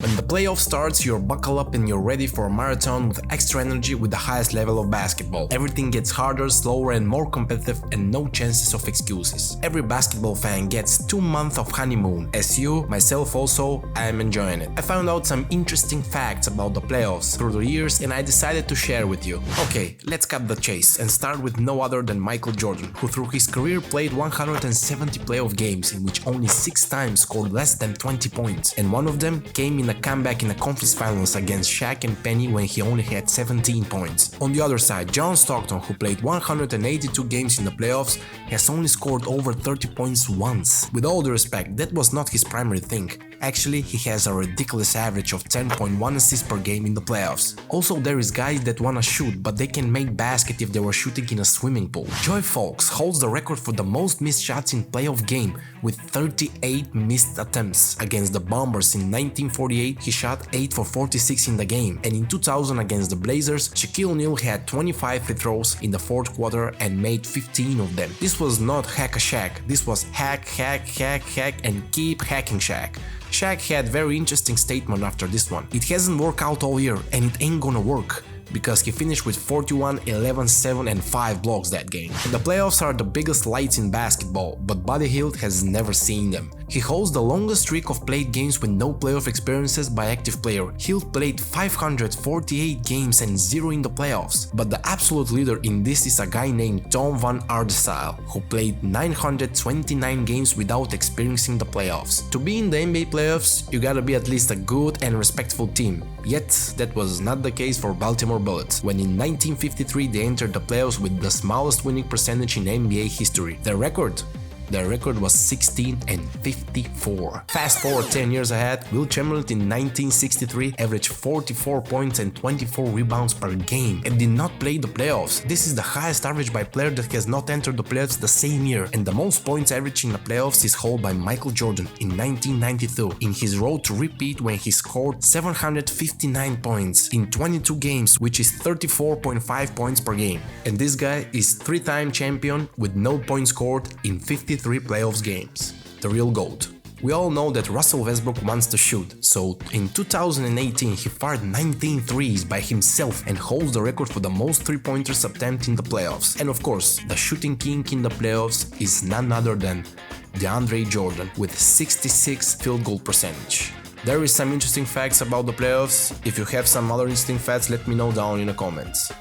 When the playoff starts, you're buckle up and you're ready for a marathon with extra energy with the highest level of basketball. Everything gets harder, slower and more competitive and no chances of excuses. Every basketball fan gets 2 months of honeymoon. As you, myself also, I am enjoying it. I found out some interesting facts about the playoffs through the years and I decided to share with you. Okay, let's cut the chase and start with no other than Michael Jordan, who through his career played 170 playoff games in which only 6 times scored less than 20 points, and one of them came in a comeback in the conference finals against Shaq and Penny when he only had 17 points. On the other side, John Stockton, who played 182 games in the playoffs, has only scored over 30 points once. With all due respect, that was not his primary thing. Actually, he has a ridiculous average of 10.1 assists per game in the playoffs. Also, there is guys that wanna shoot, but they can make basket if they were shooting in a swimming pool. Joy Fawkes holds the record for the most missed shots in playoff game with 38 missed attempts. Against the Bombers in 1948, he shot 8 for 46 in the game, and in 2000 against the Blazers, Shaquille O'Neal had 25 free throws in the fourth quarter and made 15 of them. This was not hack a Shaq, this was hack and keep hacking Shaq. Shaq had very interesting statement after this one. It hasn't worked out all year and it ain't gonna work, because he finished with 41, 11, 7 and 5 blocks that game. The playoffs are the biggest lights in basketball, but Buddy Hield has never seen them. He holds the longest streak of played games with no playoff experiences by active player. Hield played 548 games and 0 in the playoffs, but the absolute leader in this is a guy named Tom Van Ardestyle, who played 929 games without experiencing the playoffs. To be in the NBA playoffs, you gotta be at least a good and respectful team. Yet, that was not the case for Baltimore Bullets, when in 1953 they entered the playoffs with the smallest winning percentage in NBA history. Their record was 16-54. Fast forward 10 years ahead, Wilt Chamberlain in 1963 averaged 44 points and 24 rebounds per game and did not play the playoffs. This is the highest average by a player that has not entered the playoffs the same year, and the most points averaged in the playoffs is held by Michael Jordan in 1992 in his road to repeat when he scored 759 points in 22 games, which is 34.5 points per game. And this guy is 3-time champion with no points scored in 53 playoffs games. The real GOAT. We all know that Russell Westbrook wants to shoot, so in 2018 he fired 19 threes by himself and holds the record for the most three-pointers attempt in the playoffs. And of course, the shooting king in the playoffs is none other than DeAndre Jordan with 66 field goal percentage. There is some interesting facts about the playoffs. If you have some other interesting facts, let me know down in the comments.